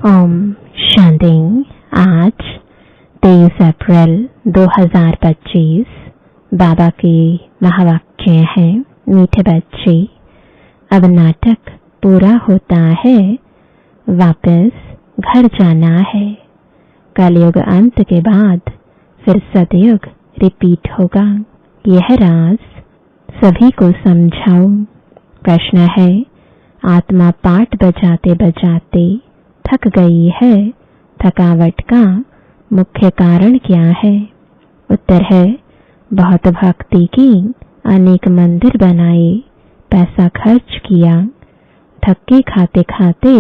ओम शांति। आज 23 अप्रैल 2025 बाबा के महावाक्य हैं, मीठे बच्चे, अब नाटक पूरा होता है, वापस घर जाना है। कलयुग अंत के बाद फिर सतयुग रिपीट होगा। यह राज सभी को समझाओ। प्रश्न है, आत्मा पाठ बजाते बजाते थक गई है, थकावट का मुख्य कारण क्या है? उत्तर है, बहुत भक्ति की, अनेक मंदिर बनाए, पैसा खर्च किया, थक के खाते खाते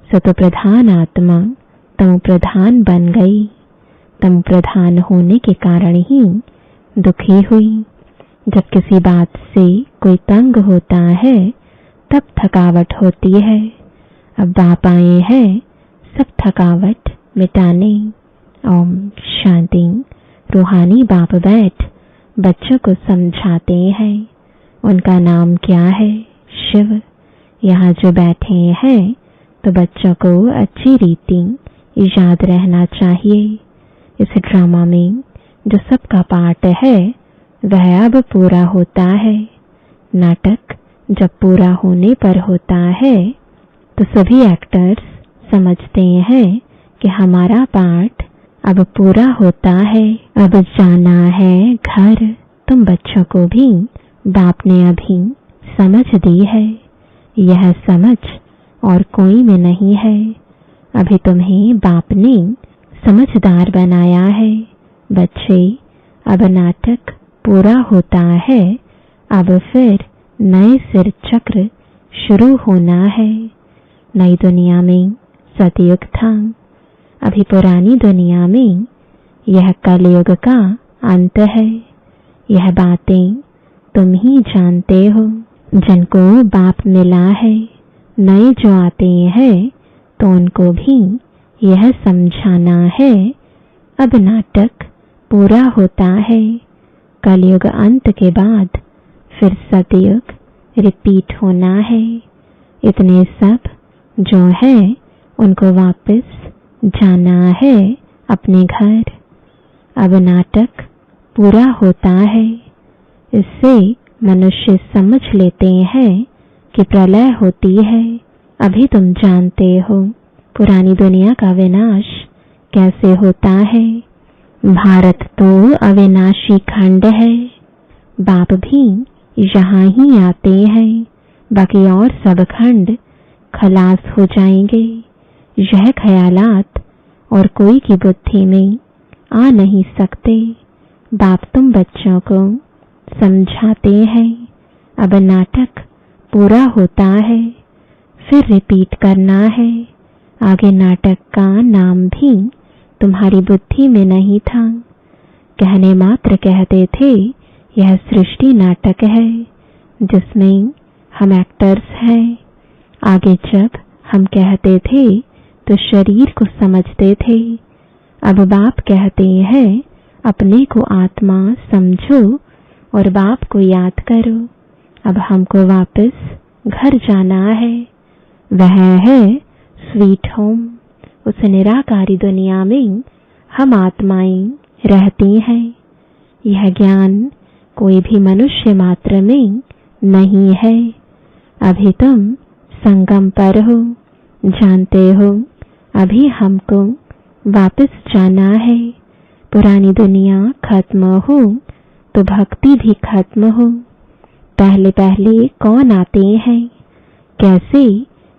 सतो प्रधान आत्मा तम प्रधान बन गई। तम प्रधान होने के कारण ही दुखी हुई। जब किसी बात से कोई तंग होता है तब थकावट होती है। अब बाप आए हैं सब थकावट मिटाने। ओम शांति। रूहानी बाप बैठ बच्चों को समझाते हैं। उनका नाम क्या है? शिव। यहाँ जो बैठे हैं तो बच्चों को अच्छी रीति याद रहना चाहिए। इस ड्रामा में जो सबका पार्ट है वह अब पूरा होता है। नाटक जब पूरा होने पर होता है तो सभी एक्टर्स समझते हैं कि हमारा पार्ट अब पूरा होता है, अब जाना है घर। तुम बच्चों को भी बाप ने अभी समझ दी है। यह समझ और कोई में नहीं है। अभी तुम्हें बाप ने समझदार बनाया है। बच्चे, अब नाटक पूरा होता है, अब फिर नए सिर चक्र शुरू होना है। नई दुनिया में सतयुग था, अभी पुरानी दुनिया में यह कलयुग का अंत है। यह बातें तुम ही जानते हो जिनको बाप मिला है। नए जो आते हैं तो उनको भी यह समझाना है, अब नाटक पूरा होता है। कलयुग अंत के बाद फिर सतयुग रिपीट होना है। इतने सब जो है उनको वापस जाना है अपने घर। अब नाटक पूरा होता है। इससे मनुष्य समझ लेते हैं कि प्रलय होती है। अभी तुम जानते हो पुरानी दुनिया का विनाश कैसे होता है। भारत तो अविनाशी खंड है। बाप भी यहाँ ही आते हैं, बाकी और सब खंड खलास हो जाएंगे। यह ख्यालात और कोई की बुद्धि में आ नहीं सकते। बाप तुम बच्चों को समझाते हैं, अब नाटक पूरा होता है, फिर रिपीट करना है। आगे नाटक का नाम भी तुम्हारी बुद्धि में नहीं था। कहने मात्र कहते थे यह सृष्टि नाटक है जिसमें हम एक्टर्स हैं। आगे जब हम कहते थे तो शरीर को समझते थे। अब बाप कहते हैं अपने को आत्मा समझो और बाप को याद करो। अब हमको वापस घर जाना है। वह है स्वीट होम। उस निराकारी दुनिया में हम आत्माएं रहती हैं। यह ज्ञान कोई भी मनुष्य मात्र में नहीं है। अभी तुम संगम पर हो, जानते हो अभी हमको वापस जाना है। पुरानी दुनिया खत्म हो तो भक्ति भी खत्म हो। पहले पहले कौन आते हैं, कैसे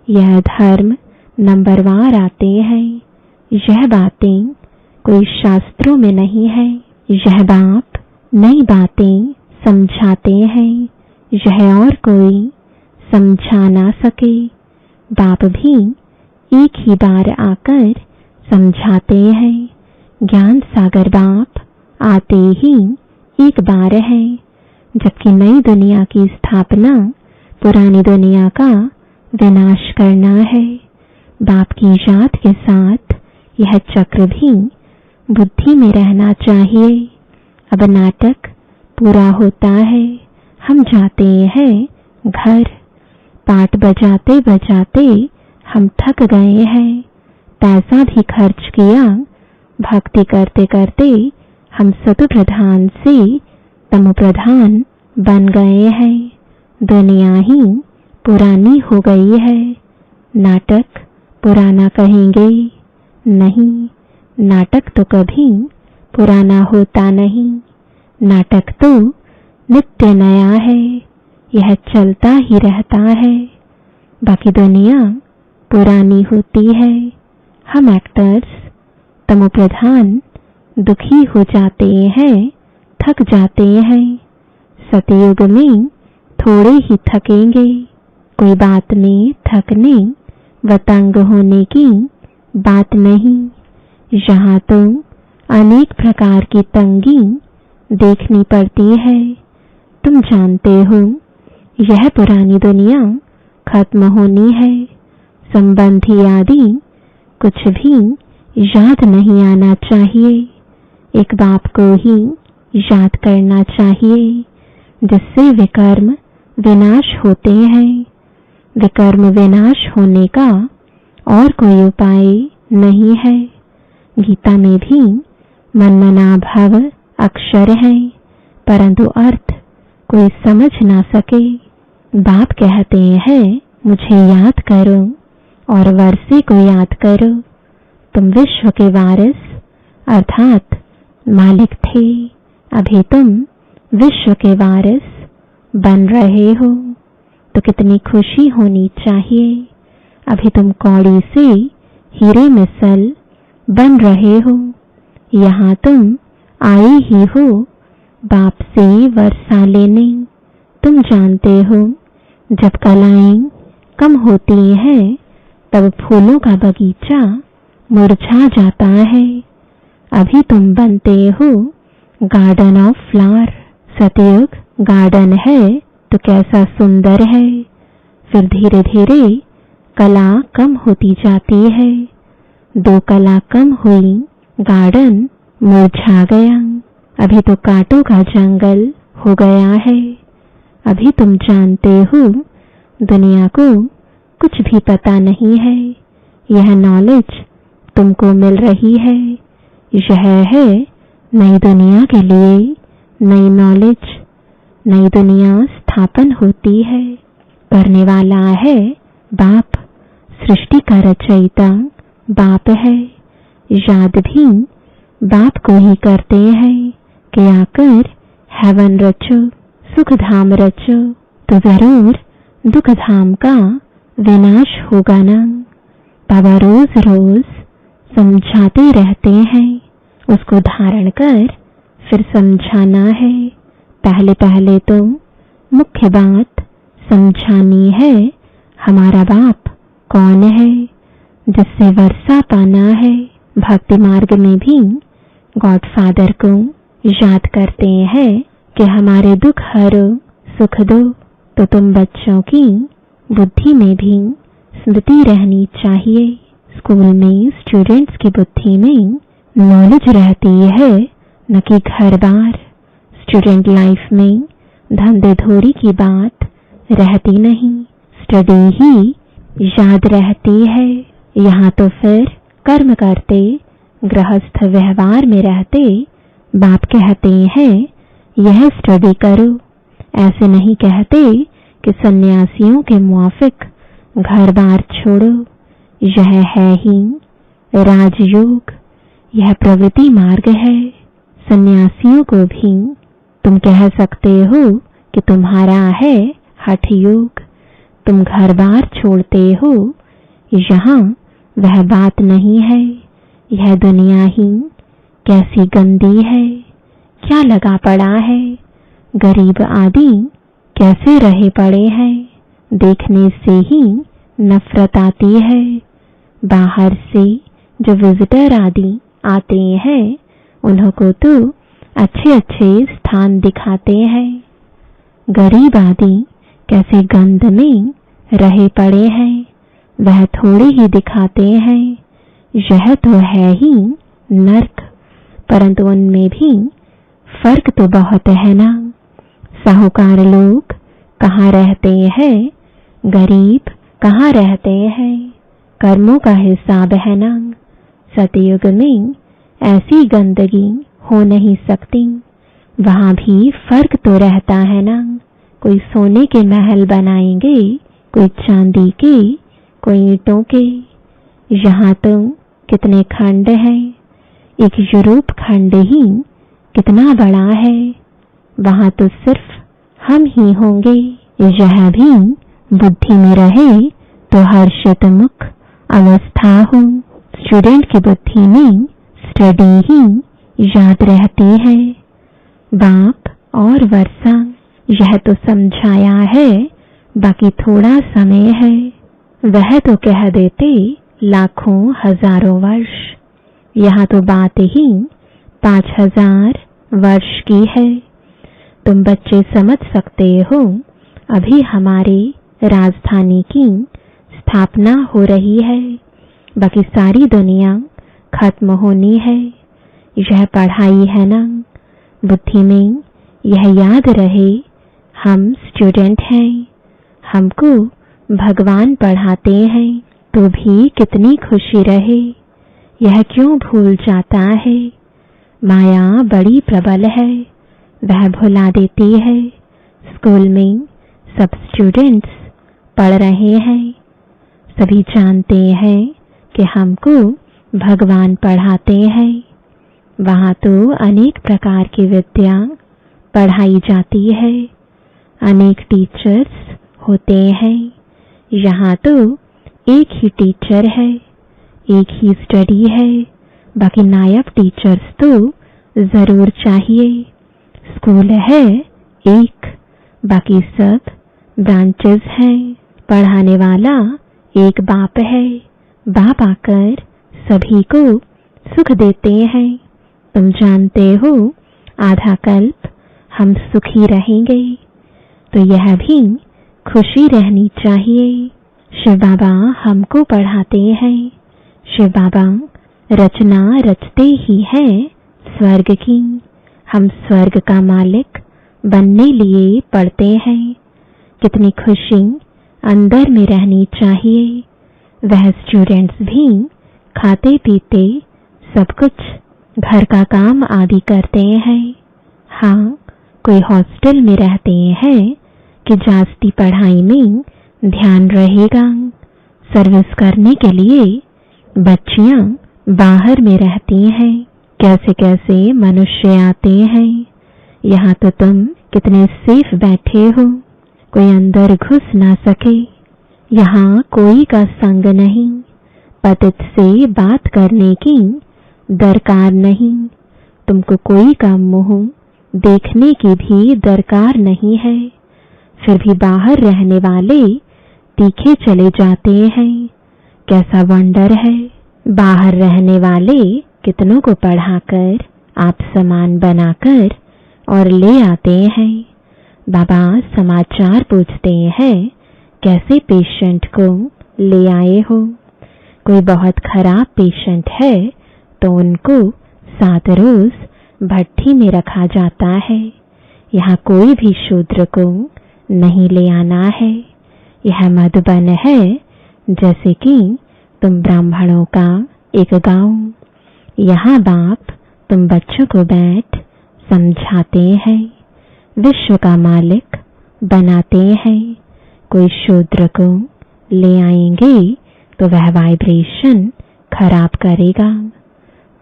यह धर्म नंबरवार आते हैं, यह बातें कोई शास्त्रों में नहीं है। यह बाप नई बातें समझाते हैं, यह और कोई समझा ना सके। बाप भी एक ही बार आकर समझाते हैं। ज्ञान सागर बाप आते ही एक बार है, जबकि नई दुनिया की स्थापना पुरानी दुनिया का विनाश करना है। बाप की याद के साथ यह चक्र भी बुद्धि में रहना चाहिए। अब नाटक पूरा होता है, हम जाते हैं घर। पाठ बजाते बजाते हम थक गए हैं, पैसा भी खर्च किया। भक्ति करते करते हम सतु प्रधान से तमो प्रधान बन गए हैं। दुनिया ही पुरानी हो गई है। नाटक पुराना कहेंगे? नहीं, नाटक तो कभी पुराना होता नहीं। नाटक तो नित्य नया है, यह चलता ही रहता है। बाकी दुनिया पुरानी होती है। हम एक्टर्स तमो प्रधान दुखी हो जाते हैं, थक जाते हैं। सतयुग में थोड़े ही थकेंगे। कोई बात नहीं, थकने व तंग होने की बात नहीं। यहाँ तो अनेक प्रकार की तंगी देखनी पड़ती है। तुम जानते हो यह पुरानी दुनिया खत्म होनी है। संबंधी आदि कुछ भी याद नहीं आना चाहिए। एक बाप को ही याद करना चाहिए, जिससे विकर्म विनाश होते हैं। विकर्म विनाश होने का और कोई उपाय नहीं है। गीता में भी मनमना भव अक्षर है, परंतु अर्थ कोई समझ ना सके। बाप कहते हैं मुझे याद करो और वर्षे को याद करो। तुम विश्व के वारिस अर्थात मालिक थे, अभी तुम विश्व के वारिस बन रहे हो, तो कितनी खुशी होनी चाहिए। अभी तुम कौड़ी से हीरे मिसल बन रहे हो। यहाँ तुम आए ही हो बाप से वर्षा लेने। तुम जानते हो जब कलाएं कम होती हैं तब फूलों का बगीचा मुरझा जाता है। अभी तुम बनते हो गार्डन ऑफ फ्लावर। सतयुग गार्डन है तो कैसा सुंदर है। फिर धीरे धीरे कला कम होती जाती है। 2 कला कम हुई, गार्डन मुरझा गया। अभी तो कांटों का जंगल हो गया है। अभी तुम जानते हो दुनिया को कुछ भी पता नहीं है। यह नॉलेज तुमको मिल रही है। यह है नई दुनिया के लिए नई नॉलेज। नई दुनिया स्थापन होती है। करने वाला है बाप। सृष्टि का रचयिता बाप है। याद भी बाप को ही करते हैं कि आकर हेवन रचो, सुख धाम रचो, तो जरूर दुख धाम का विनाश होगा ना। बाबा रोज रोज समझाते रहते हैं, उसको धारण कर फिर समझाना है। पहले पहले तो मुख्य बात समझानी है, हमारा बाप कौन है, जिससे वर्षा पाना है। भक्ति मार्ग में भी गॉडफादर को याद करते हैं कि हमारे दुख हरो, सुख दो। तो तुम बच्चों की बुद्धि में भी स्मृति रहनी चाहिए। स्कूल में स्टूडेंट्स की बुद्धि में नॉलेज रहती है, न कि घर बार। स्टूडेंट लाइफ में धंधे धोरी की बात रहती नहीं, स्टडी ही याद रहती है। यहाँ तो फिर कर्म करते, गृहस्थ व्यवहार में रहते बाप कहते हैं यह स्टडी करो। ऐसे नहीं कहते कि सन्यासियों के मुआफिक घर बार छोड़ो। यह है ही राजयोग, यह प्रवृत्ति मार्ग है। सन्यासियों को भी तुम कह सकते हो कि तुम्हारा है हठ योग। तुम घर बार छोड़ते हो, यहाँ वह बात नहीं है। यह दुनिया ही कैसी गंदी है, क्या लगा पड़ा है। गरीब आदि कैसे रहे पड़े हैं, देखने से ही नफरत आती है। बाहर से जो विजिटर आदि आते हैं उन्हों को तो अच्छे अच्छे स्थान दिखाते हैं। गरीब आदि कैसे गंद में रहे पड़े हैं, वह थोड़े ही दिखाते हैं। यह तो है ही नर्क, परंतु उनमें भी फर्क तो बहुत है ना। साहूकार लोग कहाँ रहते हैं, गरीब कहाँ रहते हैं। कर्मों का हिसाब है ना। सतयुग में ऐसी गंदगी हो नहीं सकती, वहां भी फर्क तो रहता है ना। कोई सोने के महल बनाएंगे, कोई चांदी के, कोई ईंटों के। यहाँ तो कितने खंड हैं, एक यूरोप खंड ही कितना बड़ा है। वहां तो सिर्फ हम ही होंगे। यह भी बुद्धि में रहे तो हर्षित मुख अवस्था हो। स्टूडेंट की बुद्धि में स्टडी ही याद रहती है। बाप और वर्षा यह तो समझाया है, बाकी थोड़ा समय है। वह तो कह देते लाखों हजारों वर्ष, यहाँ तो बात ही 5000 वर्ष की है। तुम बच्चे समझ सकते हो, अभी हमारी राजधानी की स्थापना हो रही है, बाकी सारी दुनिया खत्म होनी है। यह पढ़ाई है ना। बुद्धि में यह याद रहे, हम स्टूडेंट हैं, हमको भगवान पढ़ाते हैं, तो भी कितनी खुशी रहे। यह क्यों भूल जाता है, माया बड़ी प्रबल है, वह भुला देती है। स्कूल में सब स्टूडेंट्स पढ़ रहे हैं, सभी जानते हैं कि हमको भगवान पढ़ाते हैं। वहाँ तो अनेक प्रकार की विद्या पढ़ाई जाती है, अनेक टीचर्स होते हैं। यहाँ तो एक ही टीचर है, एक ही स्टडी है, बाकी नायब टीचर्स तो जरूर चाहिए। स्कूल है एक, बाकी सब ब्रांचेस हैं। पढ़ाने वाला एक बाप है, बाप आकर सभी को सुख देते हैं। तुम जानते हो आधा कल्प हम सुखी रहेंगे, तो यह भी खुशी रहनी चाहिए। शिव बाबा हमको पढ़ाते हैं। शिव बाबा रचना रचते ही हैं स्वर्ग की। हम स्वर्ग का मालिक बनने लिए पढ़ते हैं। कितनी खुशी अंदर में रहनी चाहिए। वह स्टूडेंट्स भी खाते पीते सब कुछ घर का काम आदि करते हैं। हाँ, कोई हॉस्टल में रहते हैं कि जास्ती पढ़ाई में ध्यान रहेगा। सर्विस करने के लिए बच्चियां बाहर में रहती हैं। कैसे कैसे मनुष्य आते हैं। यहाँ तो तुम कितने सेफ बैठे हो, कोई अंदर घुस ना सके। यहाँ कोई का संग नहीं, पतित से बात करने की दरकार नहीं। तुमको कोई का मुंह देखने की भी दरकार नहीं है। फिर भी बाहर रहने वाले तीखे चले जाते हैं। कैसा वंडर है। बाहर रहने वाले कितनों को पढ़ाकर आप समान बनाकर और ले आते हैं। बाबा समाचार पूछते हैं, कैसे पेशेंट को ले आए हो। कोई बहुत खराब पेशेंट है तो उनको 7 रोज भट्टी में रखा जाता है। यहाँ कोई भी शूद्र को नहीं ले आना है। यह मधुबन है, जैसे कि तुम ब्राह्मणों का एक गांव। यहाँ बाप तुम बच्चों को बैठ समझाते हैं, विश्व का मालिक बनाते हैं। कोई शूद्र को ले आएंगे तो वह वाइब्रेशन खराब करेगा।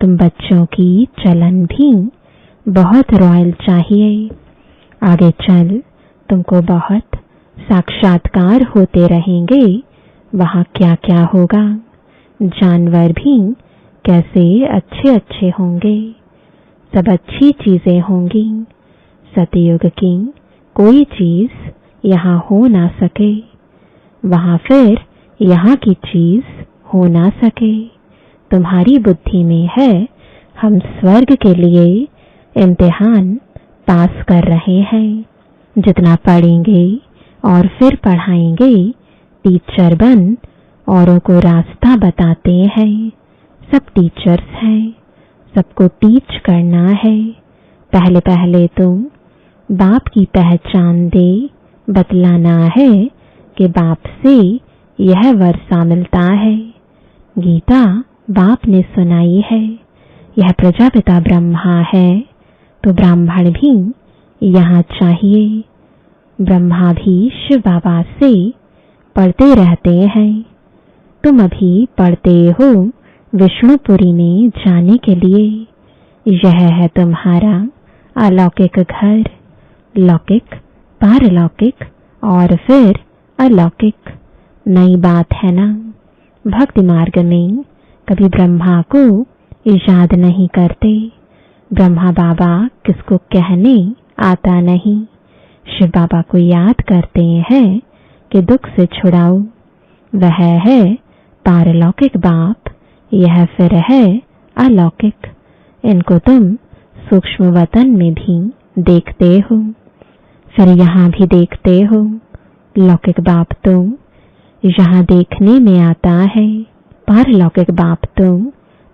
तुम बच्चों की चलन भी बहुत रॉयल चाहिए। आगे चल तुमको बहुत साक्षात्कार होते रहेंगे। वहाँ क्या क्या होगा, जानवर भी कैसे अच्छे अच्छे होंगे, सब अच्छी चीजें होंगी। सतयुग की कोई चीज यहाँ हो ना सके, वहाँ फिर यहाँ की चीज हो ना सके। तुम्हारी बुद्धि में है हम स्वर्ग के लिए इम्तिहान पास कर रहे हैं। जितना पढ़ेंगे और फिर पढ़ाएंगे, टीचर बन औरों को रास्ता बताते हैं। सब टीचर्स हैं, सबको टीच करना है। पहले पहले तुम बाप की पहचान दे बतलाना है कि बाप से यह वर्षा मिलता है, गीता बाप ने सुनाई है। यह प्रजापिता ब्रह्मा है तो ब्राह्मण भी यहाँ चाहिए। ब्रह्मा भी शिव बाबा से पढ़ते रहते हैं। तुम अभी पढ़ते हो विष्णुपुरी में जाने के लिए। यह है तुम्हारा अलौकिक घर, लौकिक, पारलौकिक और फिर अलौकिक। नई बात है ना। भक्ति मार्ग में कभी ब्रह्मा को याद नहीं करते। ब्रह्मा बाबा किसको कहने आता नहीं। शिव बाबा को याद करते हैं कि दुख से छुड़ाओ। वह है पारलौकिक बाप, यह फिर है अलौकिक। इनको तुम सूक्ष्म वतन में भी देखते हो, फिर यहाँ भी देखते हो। लौकिक बाप तो यहाँ देखने में आता है, पारलौकिक बाप तो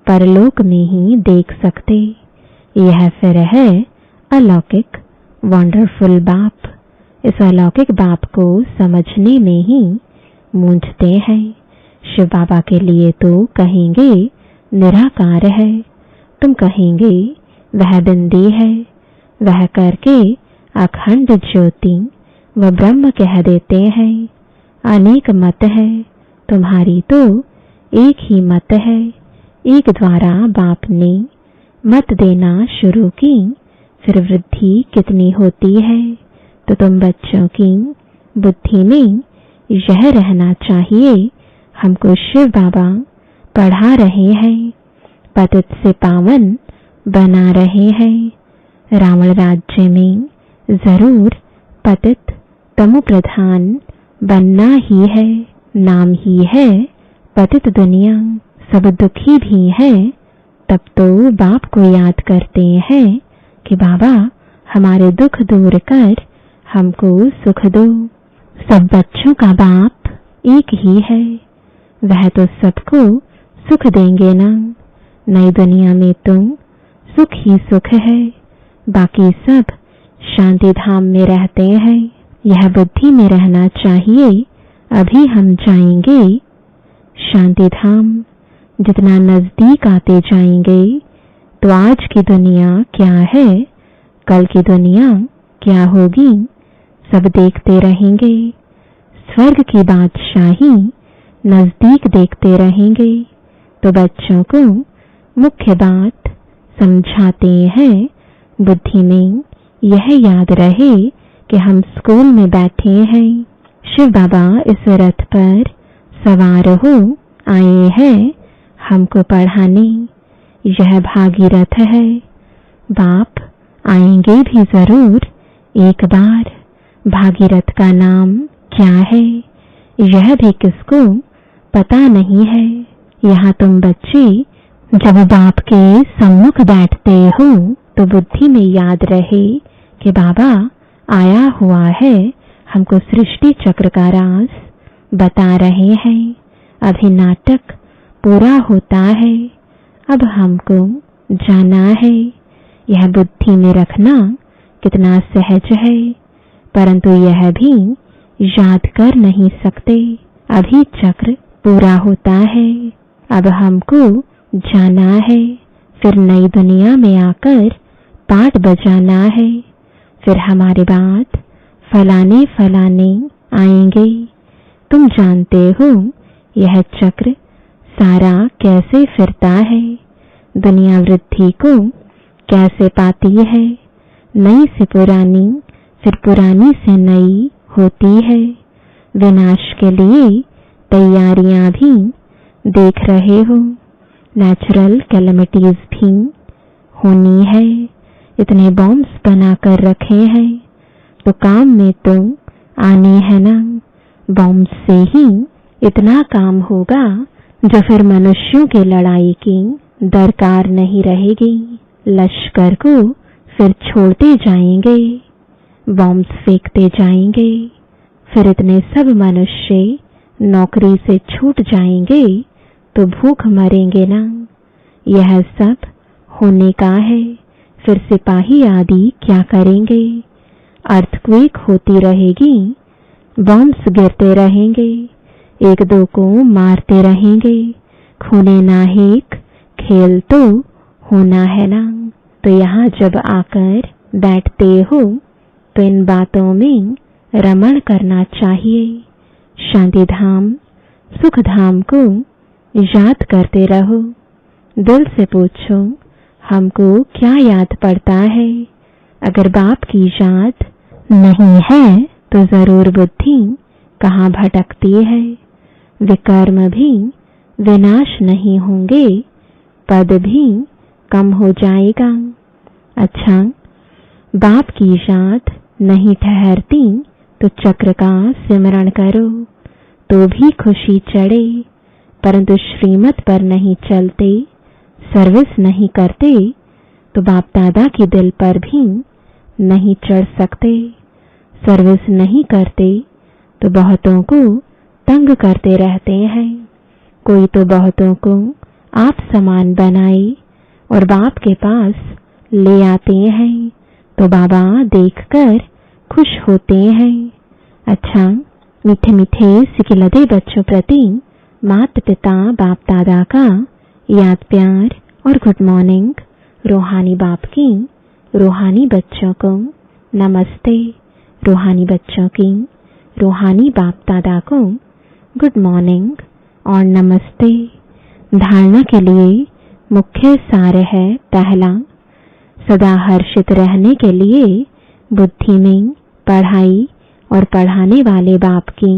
परलोक में ही देख सकते। यह फिर है अलौकिक वंडरफुल बाप। इस अलौकिक बाप को समझने में ही मूंझते हैं। शिव बाबा के लिए तो कहेंगे निराकार है, तुम कहेंगे वह बिंदी है। वह करके अखंड ज्योति व ब्रह्म कह देते हैं। अनेक मत है, तुम्हारी तो एक ही मत है। एक द्वारा बाप ने मत देना शुरू की, फिर वृद्धि कितनी होती है। तो तुम बच्चों की बुद्धि में यह रहना चाहिए, हमको शिव बाबा पढ़ा रहे हैं, पतित से पावन बना रहे हैं। रावण राज्य में जरूर पतित तमो प्रधान बनना ही है। नाम ही है पतित दुनिया। सब दुखी भी है, तब तो बाप को याद करते हैं कि बाबा हमारे दुख दूर कर हमको सुख दो। सब बच्चों का बाप एक ही है, वह तो सबको सुख देंगे ना। नई दुनिया में तो सुख ही सुख है, बाकी सब शांति धाम में रहते हैं। यह बुद्धि में रहना चाहिए। अभी हम जाएंगे शांति धाम। जितना नजदीक आते जाएंगे तो आज की दुनिया क्या है, कल की दुनिया क्या होगी, सब देखते रहेंगे। स्वर्ग की बादशाही नजदीक देखते रहेंगे। तो बच्चों को मुख्य बात समझाते हैं, बुद्धि में यह याद रहे कि हम स्कूल में बैठे हैं। शिव बाबा इस रथ पर सवार हो आए हैं हमको पढ़ाने। यह भागीरथ है। बाप आएंगे भी जरूर एक बार। भागीरथ का नाम क्या है यह भी किसको पता नहीं है। यहाँ तुम बच्चे जब बाप के सम्मुख बैठते हो तो बुद्धि में याद रहे कि बाबा आया हुआ है, हमको सृष्टि चक्र का राज बता रहे हैं। अभी नाटक पूरा होता है, अब हमको जाना है। यह बुद्धि में रखना कितना सहज है, परंतु यह भी याद कर नहीं सकते। अभी चक्र पूरा होता है, अब हमको जाना है। फिर नई दुनिया में आकर पाठ बजाना है। फिर हमारे बाद फलाने फलाने आएंगे। तुम जानते हो यह चक्र सारा कैसे फिरता है, दुनिया वृद्धि को कैसे पाती है। नई से पुरानी, फिर पुरानी से नई होती है। विनाश के लिए तैयारियां भी देख रहे हो। नेचुरल कैलेमिटीज भी होनी है। इतने बॉम्ब्स बना कर रखे हैं तो काम में तो आने है ना। बॉम्ब से ही इतना काम होगा जो फिर मनुष्यों की लड़ाई की दरकार नहीं रहेगी। लश्कर को फिर छोड़ते जाएंगे, बॉम्ब्स फेंकते जाएंगे। फिर इतने सब मनुष्य नौकरी से छूट जाएंगे तो भूख मरेंगे ना। यह सब होने का है। फिर सिपाही आदि क्या करेंगे। अर्थक्वेक होती रहेगी, बॉम्ब्स गिरते रहेंगे, एक दो को मारते रहेंगे, खूने नाहिक खेल तो होना है ना। तो यहाँ जब आकर बैठते हो तो इन बातों में रमण करना चाहिए। शांति धाम सुख धाम को याद करते रहो। दिल से पूछो हमको क्या याद पड़ता है। अगर बाप की याद नहीं है तो जरूर बुद्धि कहाँ भटकती है। विकर्म भी विनाश नहीं होंगे, पद भी कम हो जाएगा। अच्छा, बाप की याद नहीं ठहरती तो चक्र का सिमरण करो तो भी खुशी चढ़े, परंतु श्रीमत पर नहीं चलते, सर्विस नहीं करते तो बाप दादा के दिल पर भी नहीं चढ़ सकते। सर्विस नहीं करते तो बहुतों को तंग करते रहते हैं। कोई तो बहुतों को आप समान बनाए और बाप के पास ले आते हैं तो बाबा देखकर खुश होते हैं। अच्छा, मीठे मीठे सिकिलते बच्चों प्रति माता पिता बाप दादा का याद प्यार और गुड मॉर्निंग। रूहानी बाप की रूहानी बच्चों को नमस्ते। रूहानी बच्चों की रूहानी बाप दादा को गुड मॉर्निंग और नमस्ते। धारणा के लिए मुख्य सार है पहला, सदा हर्षित रहने के लिए बुद्धि में पढ़ाई और पढ़ाने वाले बाप की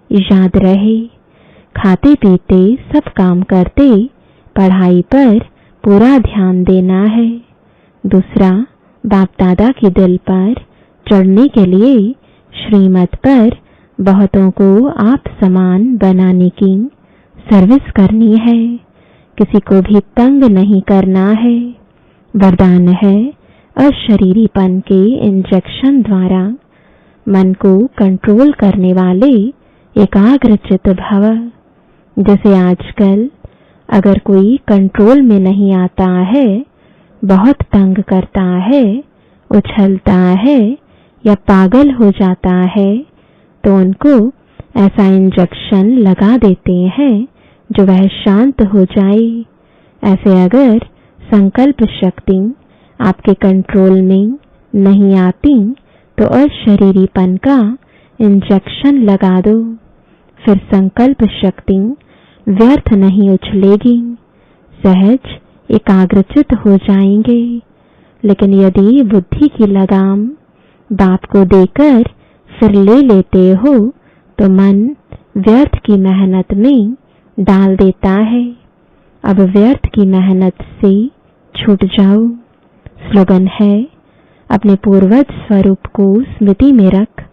याद रहे। खाते पीते सब काम करते पढ़ाई पर पूरा ध्यान देना है। दूसरा, बाप दादा के दिल पर चढ़ने के लिए श्रीमत पर बहुतों को आप समान बनाने की सर्विस करनी है। किसी को भी तंग नहीं करना है। वरदान है अशरीरीपन के इंजेक्शन द्वारा मन को कंट्रोल करने वाले एकाग्रचित भव। जैसे आजकल अगर कोई कंट्रोल में नहीं आता है, बहुत तंग करता है, उछलता है या पागल हो जाता है तो उनको ऐसा इंजेक्शन लगा देते हैं जो वह शांत हो जाए। ऐसे अगर संकल्प शक्ति आपके कंट्रोल में नहीं आती तो अशरीरीपन का इंजेक्शन लगा दो, फिर संकल्प शक्ति व्यर्थ नहीं उछलेगी, सहज एकाग्रचित हो जाएंगे। लेकिन यदि बुद्धि की लगाम बाप को देकर फिर ले लेते हो तो मन व्यर्थ की मेहनत में डाल देता है। अब व्यर्थ की मेहनत से छूट जाओ। स्लोगन है, अपने पूर्वज स्वरूप को स्मृति में रख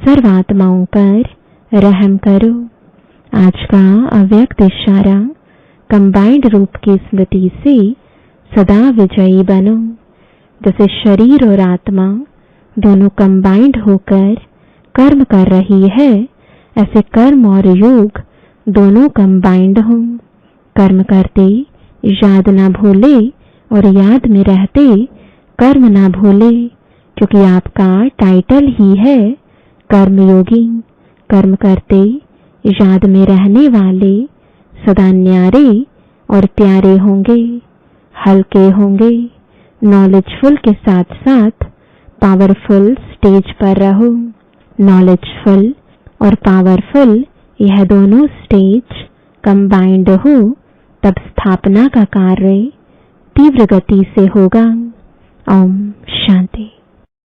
सर्वात्माओं पर रहम करो। आज का अव्यक्त इशारा, कंबाइंड रूप की स्मृति से सदा विजयी बनो। जैसे शरीर और आत्मा दोनों कंबाइंड होकर कर्म कर रही है, ऐसे कर्म और योग दोनों कंबाइंड हों। कर्म करते याद ना भूले और याद में रहते कर्म ना भूले, क्योंकि आपका टाइटल ही है कर्मयोगी। कर्म करते याद में रहने वाले सदा न्यारे और प्यारे होंगे, हल्के होंगे। नॉलेजफुल के साथ साथ पावरफुल स्टेज पर रहो। नॉलेजफुल और पावरफुल यह दोनों स्टेज कंबाइंड हो तब स्थापना का कार्य तीव्र गति से होगा। ओम